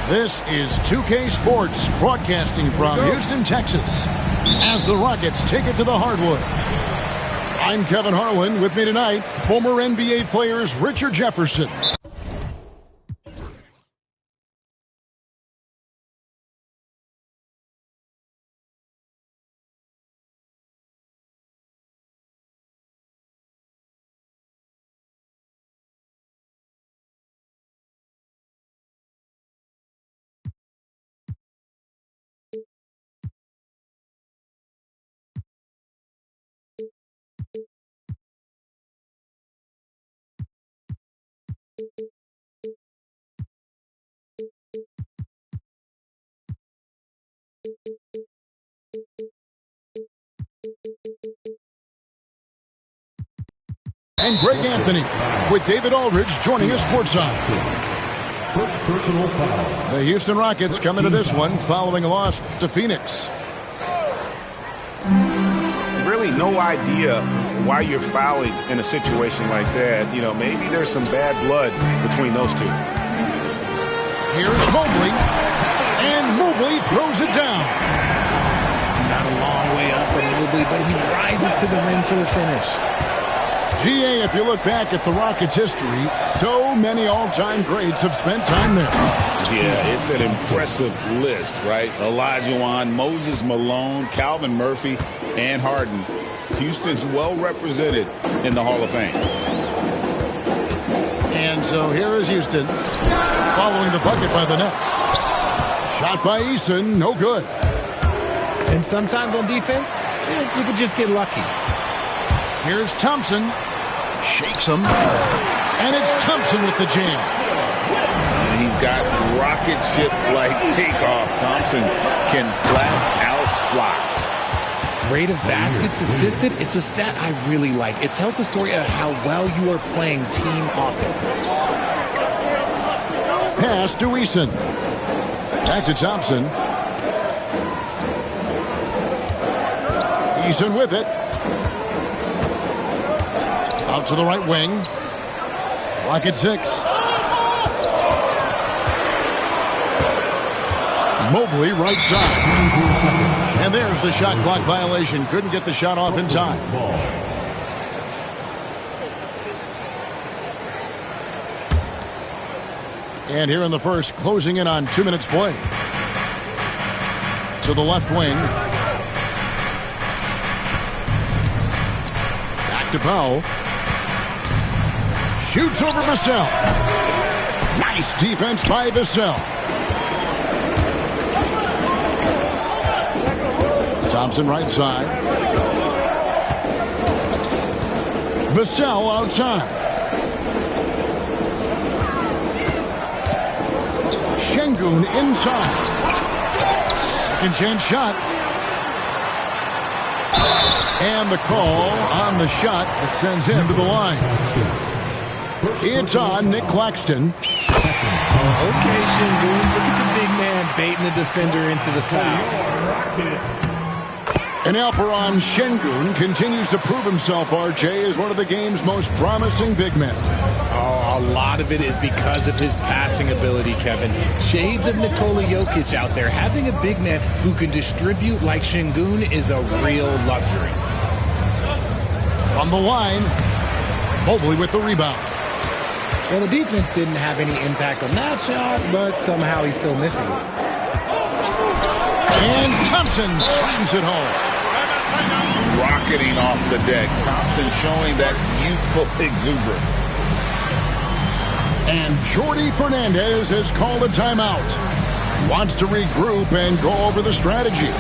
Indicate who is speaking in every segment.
Speaker 1: This is 2K Sports, broadcasting from Houston, Texas, as the Rockets take it to the hardwood. I'm Kevin Harlan. With me tonight, former NBA players Richard Jefferson, and Greg Anthony, with David Aldridge joining us courtside.
Speaker 2: First personal foul.
Speaker 1: The Houston Rockets come into this one following a loss to Phoenix.
Speaker 3: Really no idea why you're fouling in a situation like that. You know, maybe there's some bad blood between those two.
Speaker 1: Here's Mobley, and Mobley throws it down.
Speaker 4: Not a long way up for Mobley, but he rises to the rim for the finish.
Speaker 1: GA, if you look back at the Rockets' history, so many all-time greats have spent time there.
Speaker 5: Yeah, it's an impressive list, right? Olajuwon, Moses Malone, Calvin Murphy, and Harden. Houston's well represented in the Hall of Fame.
Speaker 1: And so here is Houston, following the bucket by the Nets. Shot by Eason, no good.
Speaker 4: And sometimes on defense, you could just get lucky.
Speaker 1: Here's Thompson. Shakes him. And it's Thompson with the jam.
Speaker 5: And he's got rocket ship-like takeoff. Thompson can flat out fly.
Speaker 4: Rate of baskets assisted, it's a stat I really like. It tells the story of how well you are playing team offense.
Speaker 1: Pass to Eason. Back to Thompson. Eason with it. Out to the right wing. Clock at 6. Mobley right side. And there's the shot clock violation. Couldn't get the shot off in time. And here in the first, closing in on 2 minutes play. To the left wing. Back to Powell. Shoots over Vassell. Nice defense by Vassell. Thompson right side. Vassell outside. Şengün inside. Second chance shot. And the call on the shot that sends him to the line. It's on Nick Claxton.
Speaker 4: Okay, Şengün, look at the big man baiting the defender into the foul.
Speaker 1: And Alperen Şengün continues to prove himself, RJ, as one of the game's most promising big men.
Speaker 4: Oh, a lot of it is because of his passing ability, Kevin. Shades of Nikola Jokic out there. Having a big man who can distribute like Şengün is a real luxury.
Speaker 1: From the line, Mobley with the rebound.
Speaker 4: Well, the defense didn't have any impact on that shot, but somehow he still misses it.
Speaker 1: And Thompson slams it home.
Speaker 5: Rocketing off the deck. Thompson showing that youthful exuberance.
Speaker 1: And Jordi Fernandez has called a timeout. Wants to regroup and go over the strategy.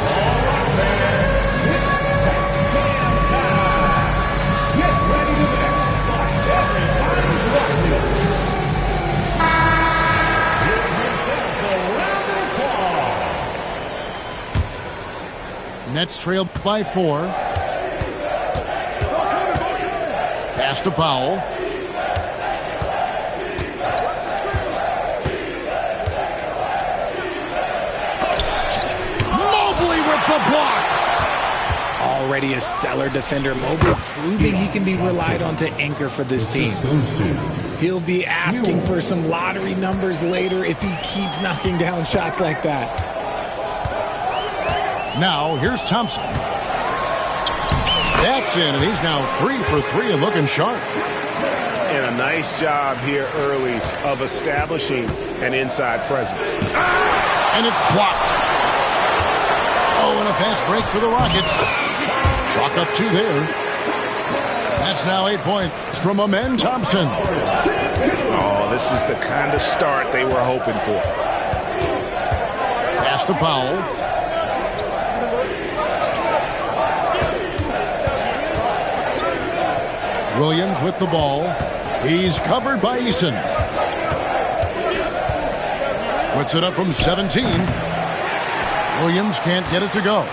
Speaker 1: Nets trailed by 4. Pass to Powell.
Speaker 4: Mobley with the block. already a stellar defender, Mobley proving he can be relied on to anchor for this team. He'll be asking for some lottery numbers later if he keeps knocking down shots like that.
Speaker 1: Now, here's Thompson. That's in, and he's now 3 for 3 and looking sharp.
Speaker 3: And a nice job here early of establishing an inside presence.
Speaker 1: And it's blocked. Oh, and a fast break for the Rockets. Chalk up 2 there. That's now 8 points from Amen Thompson.
Speaker 3: Oh, this is the kind of start they were hoping for.
Speaker 1: Pass to Powell. Williams with the ball. He's covered by Eason. Puts it up from 17. Williams can't get it to go.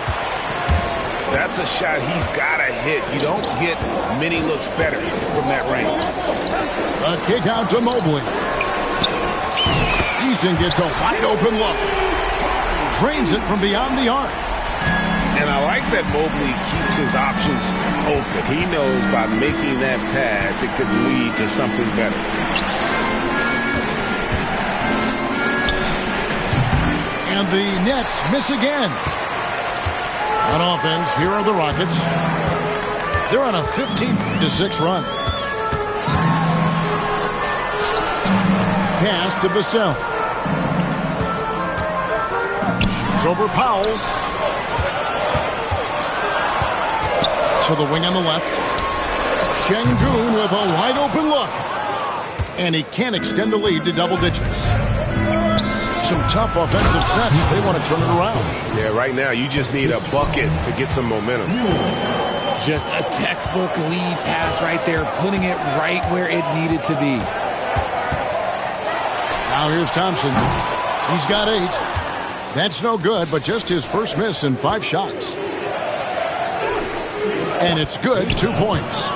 Speaker 3: That's a shot he's got to hit. You don't get many looks better from that range.
Speaker 1: A kick out to Mobley. Eason gets a wide open look. Drains it from beyond the arc.
Speaker 3: And I like that Mobley keeps his options open. He knows by making that pass, it could lead to something better.
Speaker 1: And the Nets miss again. On offense, here are the Rockets. They're on a 15-6 run. Pass to Vassell. Shoots over Powell. To the wing on the left. Şengün with a wide open look. And he can't extend the lead to double digits. Some tough offensive sets. They want to turn it around.
Speaker 3: Yeah, right now you just need a bucket to get some momentum.
Speaker 4: Just a textbook lead pass right there, putting it right where it needed to be.
Speaker 1: Now here's Thompson. He's got 8. That's no good, but just his first miss in 5 shots. And it's good, 2 points.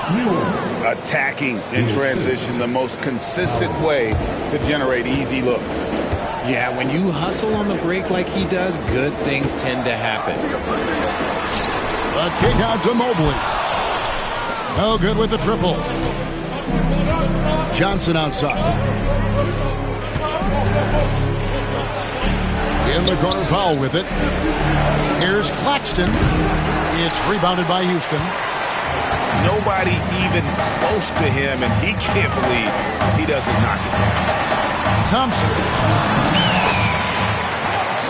Speaker 5: Attacking in transition, the most consistent way to generate easy looks.
Speaker 4: Yeah, when you hustle on the break like he does, good things tend to happen.
Speaker 1: A kick out to Mobley. No good with the triple. Johnson outside. In the corner, Powell with it. Here's Claxton. It's rebounded by Houston.
Speaker 3: Nobody even close to him, and he can't believe he doesn't knock it down.
Speaker 1: Thompson.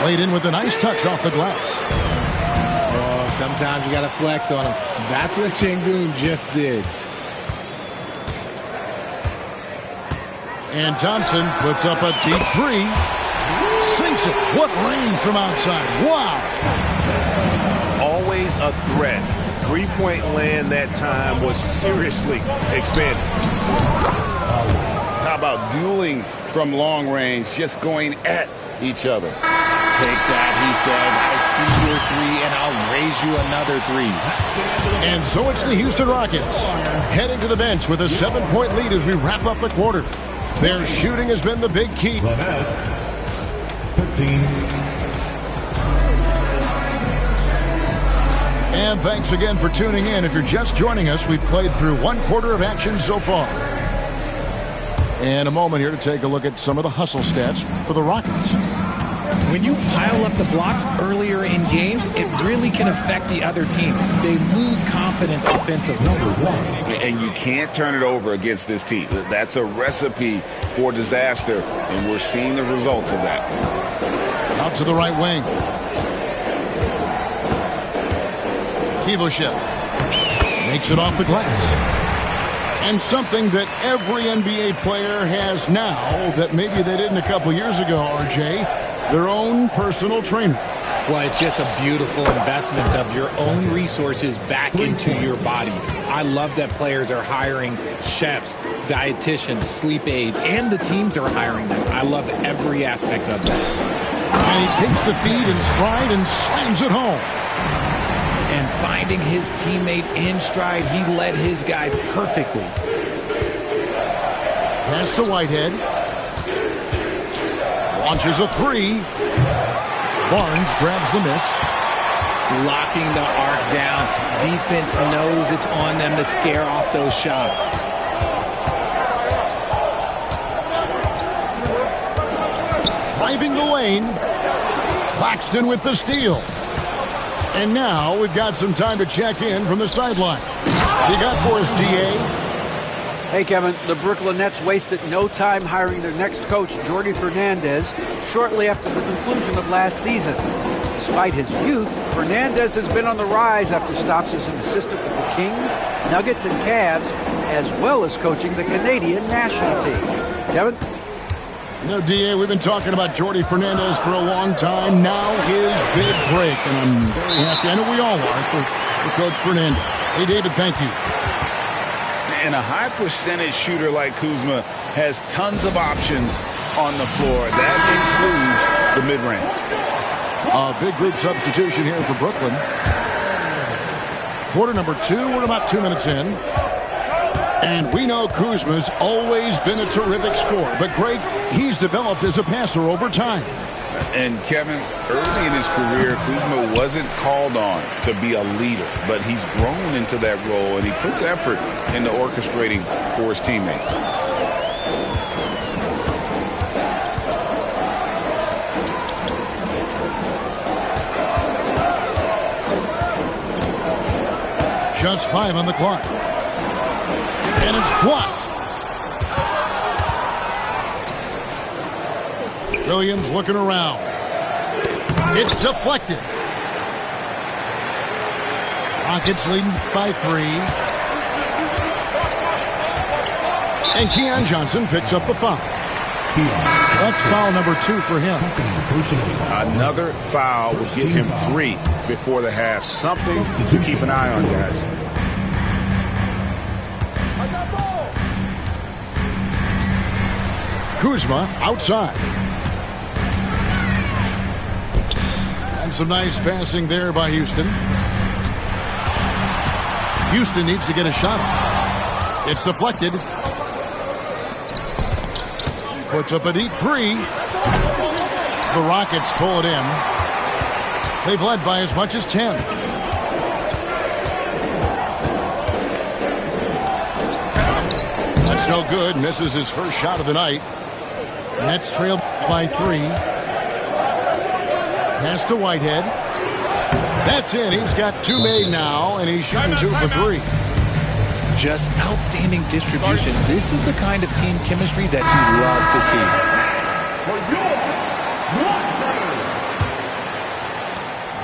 Speaker 1: Played in with a nice touch off the glass.
Speaker 4: Oh, sometimes you got to flex on him. That's what Şengün just did.
Speaker 1: And Thompson puts up a deep 3. Sinks it. What range from outside. Wow.
Speaker 3: Always a threat. 3-point land that time was seriously expanded.
Speaker 5: How about dueling from long range, just going at each other?
Speaker 4: Take that, he says. I see your 3, and I'll raise you another 3.
Speaker 1: And so it's the Houston Rockets heading to the bench with a 7-point lead as we wrap up the quarter. Their shooting has been the big key.
Speaker 2: The Nets, 15.
Speaker 1: And thanks again for tuning in. If you're just joining us, we've played through 1 quarter of action so far. And a moment here to take a look at some of the hustle stats for the Rockets.
Speaker 4: When you pile up the blocks earlier in games, it really can affect the other team. They lose confidence offensively.
Speaker 5: And you can't turn it over against this team. That's a recipe for disaster, and we're seeing the results of that.
Speaker 1: Out to the right wing. Kivoshev makes it off the glass. And something that every NBA player has now that maybe they didn't a couple years ago, RJ, their own personal trainer.
Speaker 4: Well, it's just a beautiful investment of your own resources back into your body. I love that players are hiring chefs, dietitians, sleep aides, and the teams are hiring them. I love every aspect of that.
Speaker 1: And he takes the feed in stride and slams it home.
Speaker 4: And finding his teammate in stride, he led his guy perfectly.
Speaker 1: Pass to Whitehead. Launches a 3. Barnes grabs the miss.
Speaker 4: locking the arc down. Defense knows it's on them to scare off those shots.
Speaker 1: Driving the lane. Claxton with the steal. And now we've got some time to check in from the sideline. You got for us, D.A.?
Speaker 6: Hey, Kevin, the Brooklyn Nets wasted no time hiring their next coach, Jordi Fernandez, shortly after the conclusion of last season. Despite his youth, Fernandez has been on the rise after stops as an assistant with the Kings, Nuggets, and Cavs, as well as coaching the Canadian national team. Kevin?
Speaker 1: No, D.A., we've been talking about Jordi Fernandez for a long time. Now his big break, and I'm very happy. I know we all are for Coach Fernandez. Hey, David, thank you.
Speaker 5: And a high percentage shooter like Kuzma has tons of options on the floor. That includes the mid-range.
Speaker 1: Big group substitution here for Brooklyn. Quarter number 2. We're about 2 minutes in. And we know Kuzma's always been a terrific scorer. But, Greg, he's developed as a passer over time.
Speaker 5: And, Kevin, early in his career, Kuzma wasn't called on to be a leader. But he's grown into that role, and he puts effort into orchestrating for his teammates.
Speaker 1: Just 5 on the clock. And it's blocked. Williams looking around. It's deflected. Rockets leading by 3. And Keon Johnson picks up the foul. That's foul number 2 for him.
Speaker 5: Another foul would give him 3 before the half. Something to keep an eye on, guys.
Speaker 1: Kuzma outside. And some nice passing there by Houston. Houston needs to get a shot. It's deflected. Puts up a deep 3. The Rockets pull it in. They've led by as much as 10. That's no good. Misses his first shot of the night. Nets trailed by 3. Pass to Whitehead. That's in. He's got 2 made now, and he's shooting 2 for 3.
Speaker 4: Just outstanding distribution. This is the kind of team chemistry that you love to see.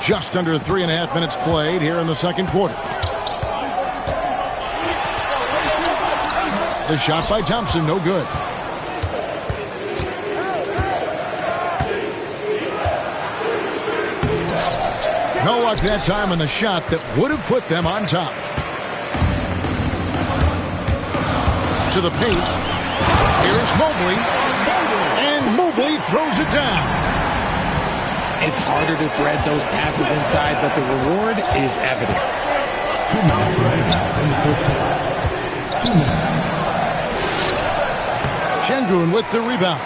Speaker 1: Just under 3.5 minutes played here in the second quarter. The shot by Thompson, no good. No luck that time on the shot that would have put them on top. To the paint. Here's Mobley. And Mobley throws it down.
Speaker 4: It's harder to thread those passes inside, but the reward is evident.
Speaker 2: 2 minutes right now in the first half. 2 minutes.
Speaker 1: Şengün with the rebound.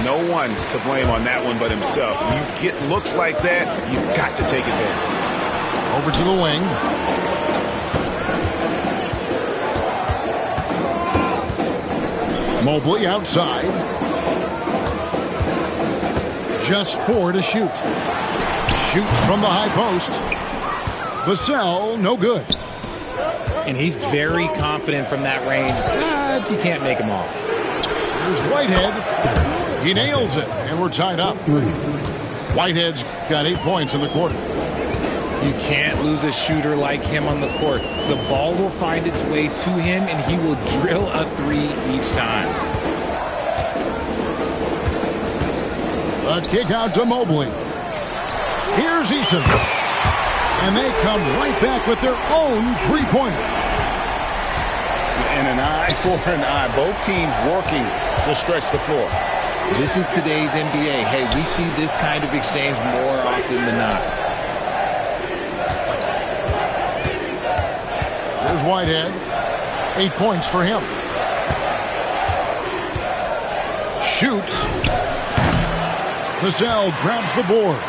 Speaker 5: No one to blame on that one but himself. You get looks like that, you've got to take advantage.
Speaker 1: Over to the wing. Mobley outside. Just 4 to shoot. Shoots from the high post. Vassell, no good.
Speaker 4: And he's very confident from that range, but you can't make him all.
Speaker 1: Here's Whitehead. He nails it, and we're tied up. Whitehead's got 8 points in the quarter.
Speaker 4: You can't lose a shooter like him on the court. The ball will find its way to him, and he will drill a 3 each time.
Speaker 1: A kick out to Mobley. Here's Eason. And they come right back with their own 3-pointer.
Speaker 5: And an eye for an eye. Both teams working to stretch the floor.
Speaker 4: This is today's NBA. Hey, we see this kind of exchange more often than not.
Speaker 1: There's Whitehead. 8 points for him. Shoots. Vassell grabs the board.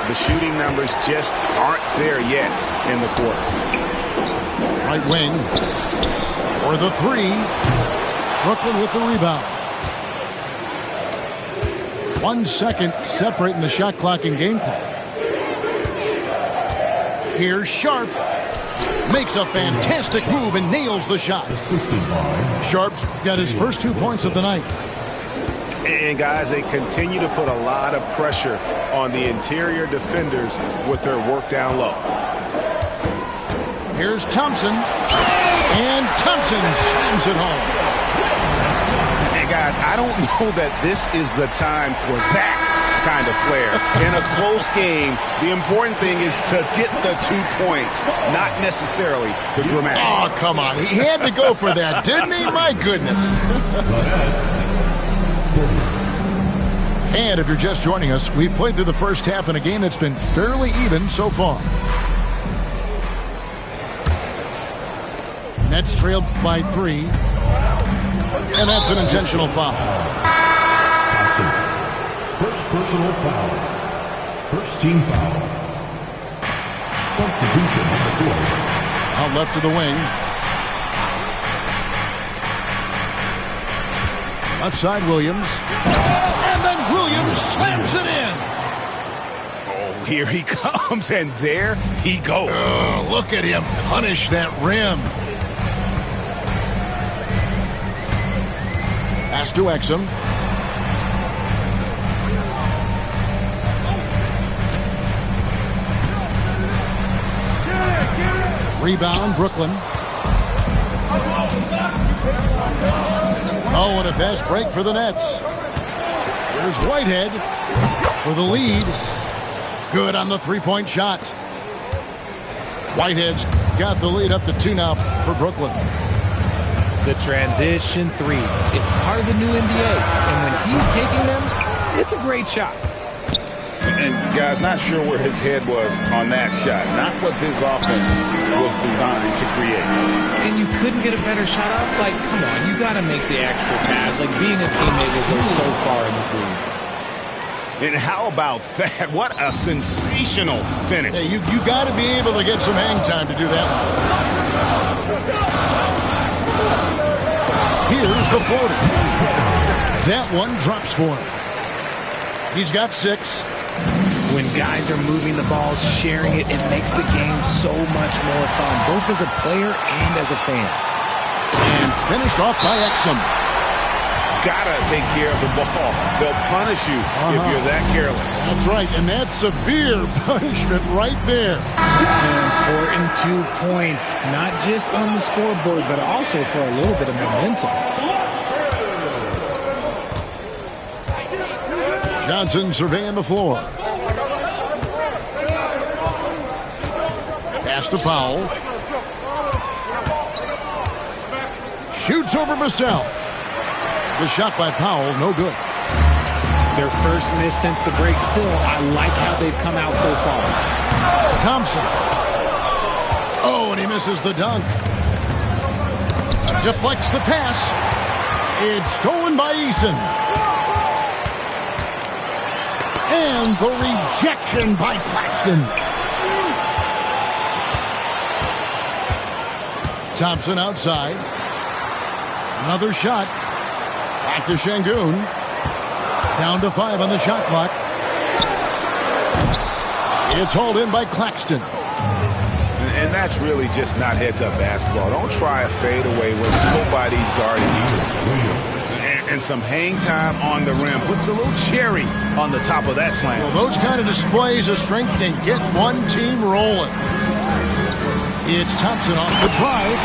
Speaker 3: the shooting numbers just aren't there yet in the quarter.
Speaker 1: Right wing. For the three. Brooklyn with the rebound. 1 second separating the shot clock and game clock. Here's Sharp. Makes a fantastic move and nails the shot. Sharp's got his first 2 points of the night.
Speaker 3: And guys, they continue to put a lot of pressure on the interior defenders with their work down low.
Speaker 1: Here's Thompson. And Thompson slams it home.
Speaker 3: And guys, I don't know that this is the time for that kind of flair. In a close game, the important thing is to get the 2 points, not necessarily the dramatics.
Speaker 1: Oh, come on. He had to go for that, didn't he? My goodness. And if you're just joining us, we've played through the first half in a game that's been fairly even so far. Nets trailed by 3. And that's an intentional foul.
Speaker 2: First personal foul. First team foul. Substitution on the court.
Speaker 1: Out left to the wing. Left side, Williams. And then Williams slams it in.
Speaker 3: Oh, here he comes, and there he goes.
Speaker 1: Oh, look at him punish that rim. Pass to Exum. Rebound, Brooklyn. Oh, and a fast break for the Nets. Here's Whitehead for the lead. Good on the three-point shot. Whitehead's got the lead up to 2 now for Brooklyn.
Speaker 4: The transition 3. It's part of the new NBA. And when he's taking them, it's a great shot.
Speaker 5: And guys, not sure where his head was on that shot. Not what this offense was designed to create.
Speaker 4: And you couldn't get a better shot off? Like, come on, you got to make the extra pass. Like, being a teammate will go so far in this league.
Speaker 3: And how about that? What a sensational finish.
Speaker 1: Hey, you got to be able to get some hang time to do that. Here's the floater. That one drops for him. He's got 6.
Speaker 4: When guys are moving the ball, sharing it, it makes the game so much more fun, both as a player and as a fan.
Speaker 1: And finished off by Exum.
Speaker 3: Gotta take care of the ball. They'll punish you if you're that careless.
Speaker 1: That's right, and that's severe punishment right there.
Speaker 4: Important 2 points, not just on the scoreboard, but also for a little bit of momentum.
Speaker 1: Johnson surveying the floor. Pass to Powell. Shoots over Vassell. The shot by Powell, no good.
Speaker 4: Their first miss since the break. Still, I like how they've come out so far.
Speaker 1: Thompson. Oh, and he misses the dunk. Deflects the pass. It's stolen by Eason. And the rejection by Claxton. Thompson outside. Another shot. Back to Şengün. Down to 5 on the shot clock. It's hauled in by Claxton.
Speaker 3: And that's really just not heads-up basketball. Don't try a fadeaway when nobody's guarding you. And some hang time on the rim puts a little cherry on the top of that slam.
Speaker 1: Well, those kind of displays of strength can get one team rolling. It's Thompson off the drive.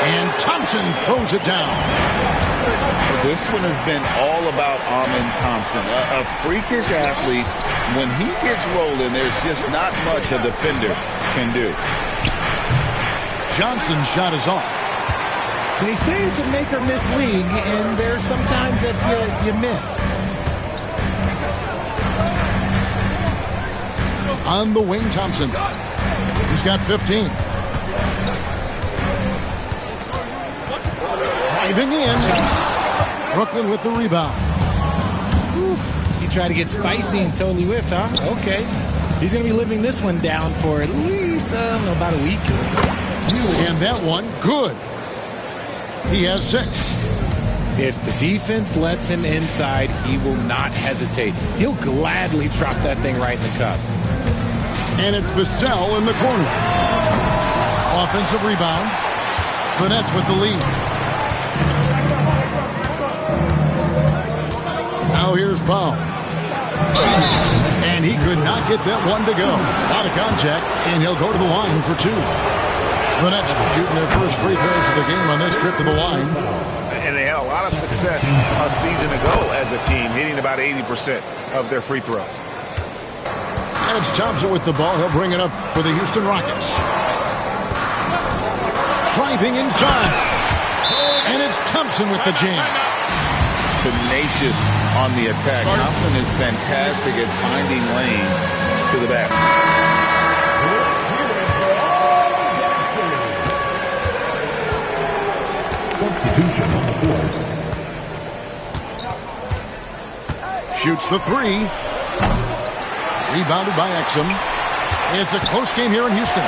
Speaker 1: And Thompson throws it down.
Speaker 5: This one has been all about Amen Thompson, a freakish athlete. When he gets rolling, there's just not much a defender can do.
Speaker 1: Johnson's shot is off.
Speaker 4: They say it's a make-or-miss league, and there's sometimes that you miss.
Speaker 1: On the wing, Thompson. He's got 15. Driving in. Brooklyn with the rebound.
Speaker 4: You try to get spicy and totally whiffed, huh? Okay. He's going to be living this one down for at least about a week.
Speaker 1: And that one, good. He has 6.
Speaker 4: If the defense lets him inside, he will not hesitate. He'll gladly drop that thing right in the cup.
Speaker 1: And it's Vassell in the corner. Offensive rebound. The Nets with the lead. Now here's Powell. And he could not get that one to go. Out of contact, and he'll go to the line for 2. The Nets shooting their first free throws of the game on this trip to the line.
Speaker 3: And they had a lot of success a season ago as a team, hitting about 80% of their free throws.
Speaker 1: And it's Thompson with the ball. He'll bring it up for the Houston Rockets. Driving inside. And it's Thompson with the jam.
Speaker 5: Tenacious on the attack. Thompson is fantastic at finding lanes to the basket.
Speaker 2: Substitution on the board.
Speaker 1: Shoots the 3. Rebounded by Exum. It's a close game here in Houston.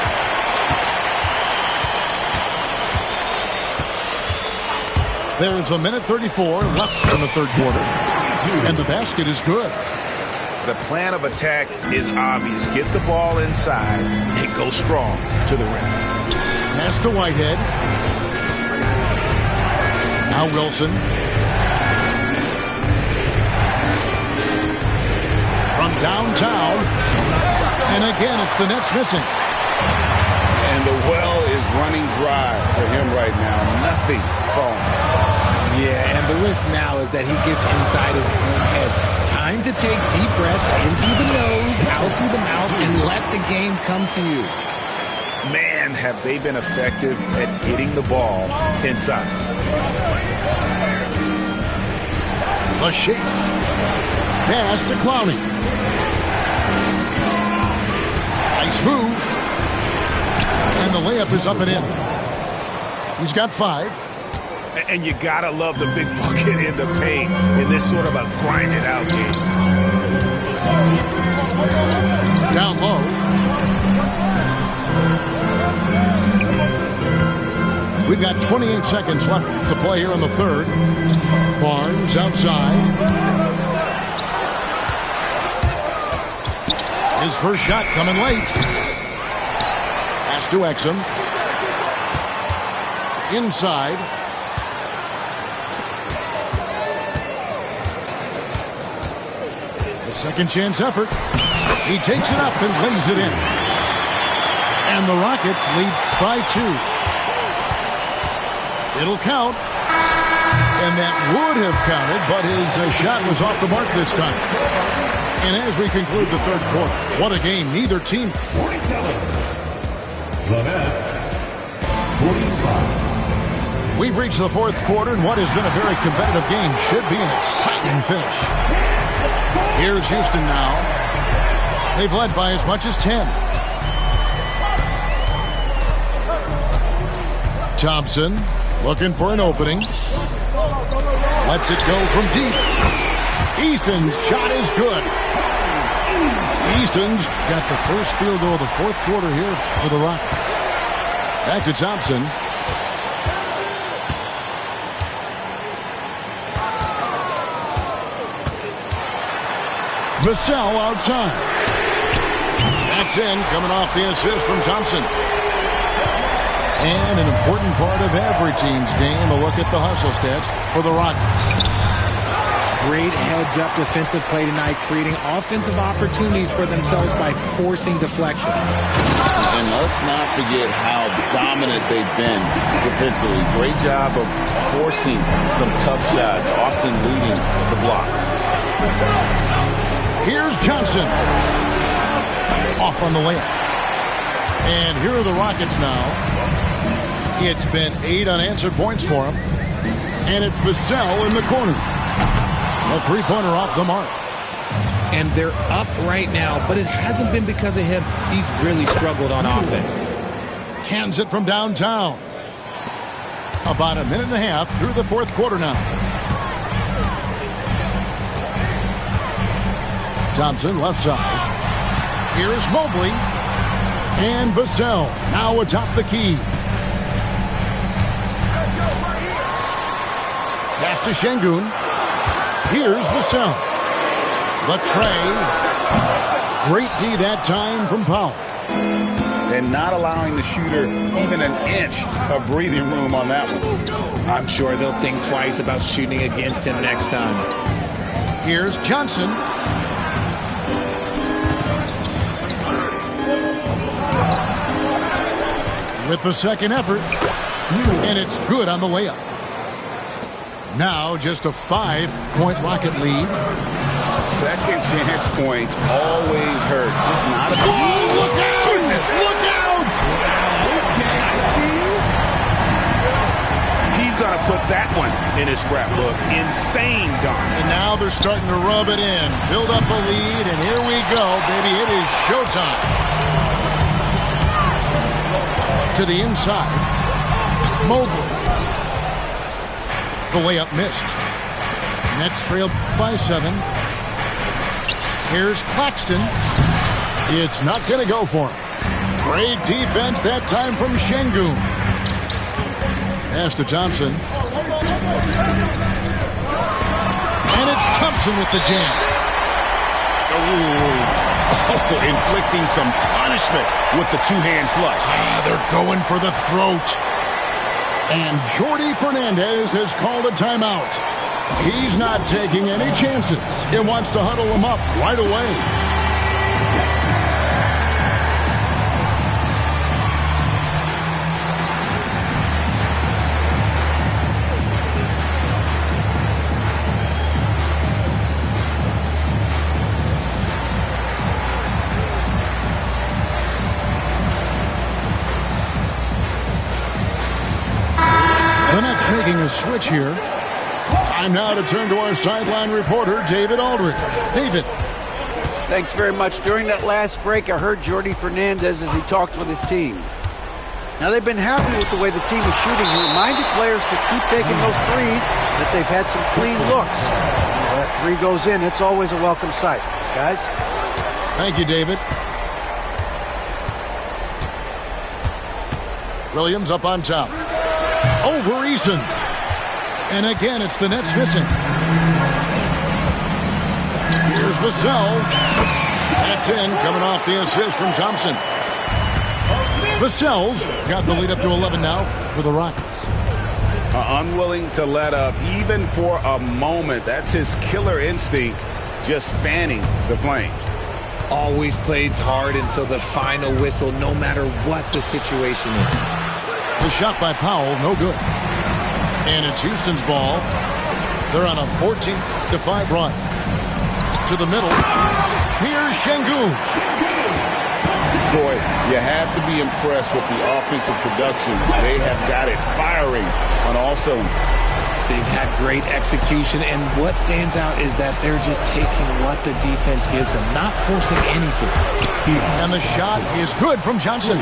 Speaker 1: There's a minute 34 left in the third quarter. And the basket is good.
Speaker 3: The plan of attack is obvious. Get the ball inside and go strong to the rim.
Speaker 1: Pass to Whitehead. Now Wilson. From downtown. And again, it's the Nets missing.
Speaker 5: And the well is running dry for him right now. Nothing falling.
Speaker 4: Yeah, and the risk now is that he gets inside his own head. Time to take deep breaths in through the nose, out through the mouth, and let the game come to you.
Speaker 3: Man, have they been effective at getting the ball inside.
Speaker 1: The shake. Pass to Clowney. Nice move. And the layup is up and in. He's got 5.
Speaker 3: And you gotta love the big bucket in the paint in this sort of a grinded out game.
Speaker 1: Down low. We've got 28 seconds left to play here in the third. Barnes outside. His first shot coming late. Pass to Exum. Inside. A second chance effort. He takes it up and lays it in. And the Rockets lead by 2. It'll count. And that would have counted, but his shot was off the mark this time. And as we conclude the third quarter, what a game. Neither team.
Speaker 2: 47. The Nets. 45.
Speaker 1: We've reached the fourth quarter, and what has been a very competitive game should be an exciting finish. Here's Houston now. They've led by as much as 10. Thompson looking for an opening. Lets it go from deep. Eason's shot is good. Eason's got the first field goal of the fourth quarter here for the Rockets. Back to Thompson. Vassell outside. That's in, coming off the assist from Thompson. And an important part of every team's game, a look at the hustle stats for the Rockets.
Speaker 4: Great heads-up defensive play tonight, creating offensive opportunities for themselves by forcing deflections.
Speaker 5: And let's not forget how dominant they've been defensively. Great job of forcing some tough shots, often leading to blocks.
Speaker 1: Here's Johnson. Off on the layup. And here are the Rockets now. It's been 8 unanswered points for him. And it's Vassell in the corner. A three-pointer off the mark.
Speaker 4: And they're up right now, but it hasn't been because of him. He's really struggled on offense.
Speaker 1: Cans it from downtown. About a minute and a half through the fourth quarter now. Thompson left side. Here's Mobley. And Vassell now atop the key. Pass to Şengün. Here's Vassell. The tray. Great D that time from Powell.
Speaker 5: And not allowing the shooter even an inch of breathing room on that one.
Speaker 4: I'm sure they'll think twice about shooting against him next time.
Speaker 1: Here's Johnson. With the second effort. And it's good on the layup. Now just a 5-point Rocket lead.
Speaker 3: Second chance points always hurt. Just not a big.
Speaker 1: Oh, look out!
Speaker 3: Goodness.
Speaker 1: Look out!
Speaker 3: Okay, I see you. He's going to put that one in his scrapbook. Insane dunk.
Speaker 1: And now they're starting to rub it in. Build up a lead, and here we go, baby. It is showtime. To the inside. Mobley. The layup missed. Nets trailed by 7. Here's Claxton. It's not going to go for him. Great defense that time from Şengün. Pass to Thompson. And it's Thompson with the jam.
Speaker 3: Inflicting some punishment with the two-hand flush.
Speaker 1: They're going for the throat. And Jordi Fernandez has called a timeout. He's not taking any chances. He wants to huddle him up right away. The Nets making a switch here. Time now to turn to our sideline reporter, David Aldridge. David.
Speaker 6: Thanks very much. During that last break, I heard Jordi Fernandez as he talked with his team. Now, they've been happy with the way the team is shooting. He reminded players to keep taking those threes, that they've had some clean looks. When that three goes in, it's always a welcome sight. Guys?
Speaker 1: Thank you, David. Williams up on top. Over Eason. And again, it's the Nets missing. Here's Vassell. That's in, coming off the assist from Thompson. Vassell's got the lead up to 11 now for the Rockets.
Speaker 3: Unwilling to let up, even for a moment. That's his killer instinct, just fanning the flames.
Speaker 4: Always plays hard until the final whistle, no matter what the situation is.
Speaker 1: The shot by Powell, no good. And it's Houston's ball. They're on a 14-5 run. To the middle. Here's Şengün.
Speaker 5: Boy, you have to be impressed with the offensive production. They have got it firing on all cylinders.
Speaker 4: They've had great execution, and what stands out is that they're just taking what the defense gives them, not forcing anything.
Speaker 1: And the shot is good from Johnson.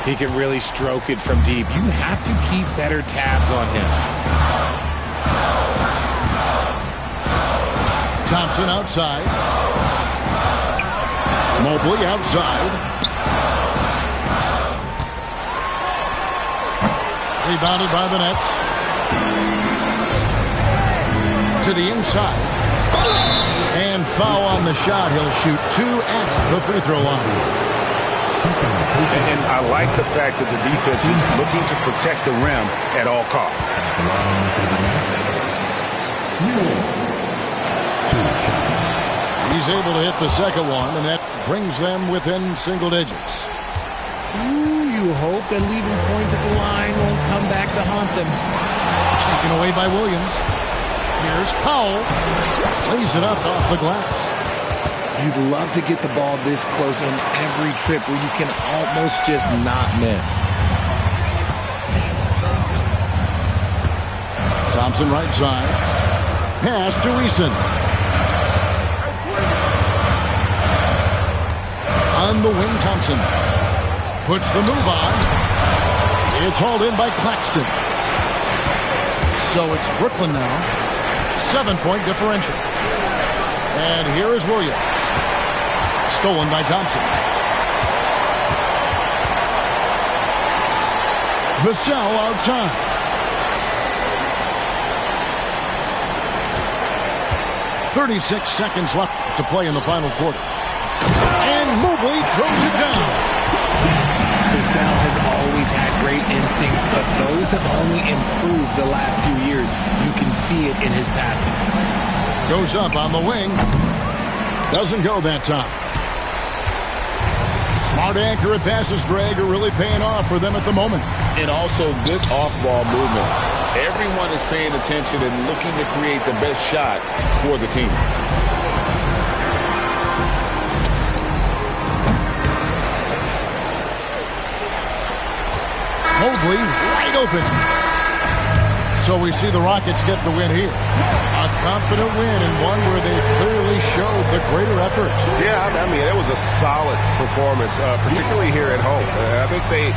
Speaker 4: He can really stroke it from deep. You have to keep better tabs on him.
Speaker 1: Thompson outside. Mobley outside. Rebounded by the Nets. To the inside. And foul on the shot. He'll shoot 2 at the free throw line.
Speaker 3: And I like the fact that the defense is looking to protect the rim at all costs.
Speaker 1: He's able to hit the second one, and that brings them within single digits.
Speaker 4: Ooh, you hope that leaving points at the line won't come back to haunt them.
Speaker 1: Taken away by Williams. Here's Powell. Lays it up off the glass.
Speaker 4: You'd love to get the ball this close in every trip where you can almost just not miss.
Speaker 1: Thompson right side. Pass to Eason. On the wing, Thompson. Puts the move on. It's hauled in by Claxton. So it's Brooklyn now. 7-point differential. And here is Williams. Stolen by Thompson. Vassell outside. "36 seconds left to play in the final quarter. And Mobley throws it down.
Speaker 4: Vassell has always had great instincts, but those have only improved the last few years. You can see it in his passing.
Speaker 1: Goes up on the wing. Doesn't go that time. Smart, accurate passes, Greg, are really paying off for them at the moment.
Speaker 5: And also good off-ball movement. Everyone is paying attention and looking to create the best shot for the team.
Speaker 1: Mobley wide open. So we see the Rockets get the win here. A confident win and one where they clearly showed the greater effort.
Speaker 3: Yeah, I mean, it was a solid performance, particularly here at home. I think they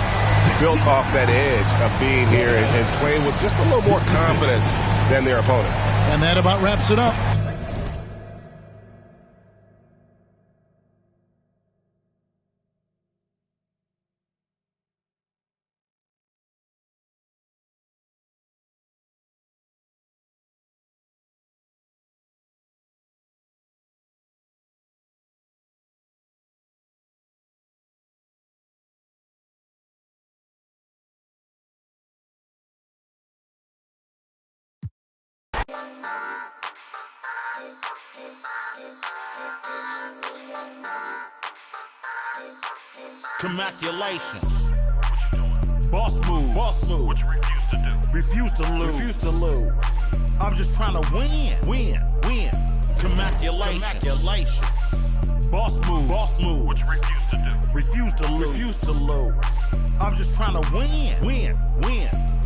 Speaker 3: built off that edge of being here and playing with just a little more confidence than their opponent.
Speaker 1: And that about wraps it up.
Speaker 7: Congratulations. Boss move. Boss move. What you refuse to do? Refuse to lose. I'm just trying to win. Congratulations. Boss move. Boss move. What you refuse to do? Refuse to lose. I'm just trying to win.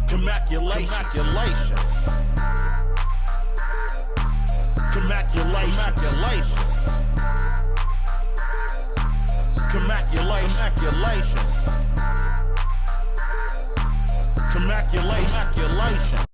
Speaker 7: Congratulations. Congratulations.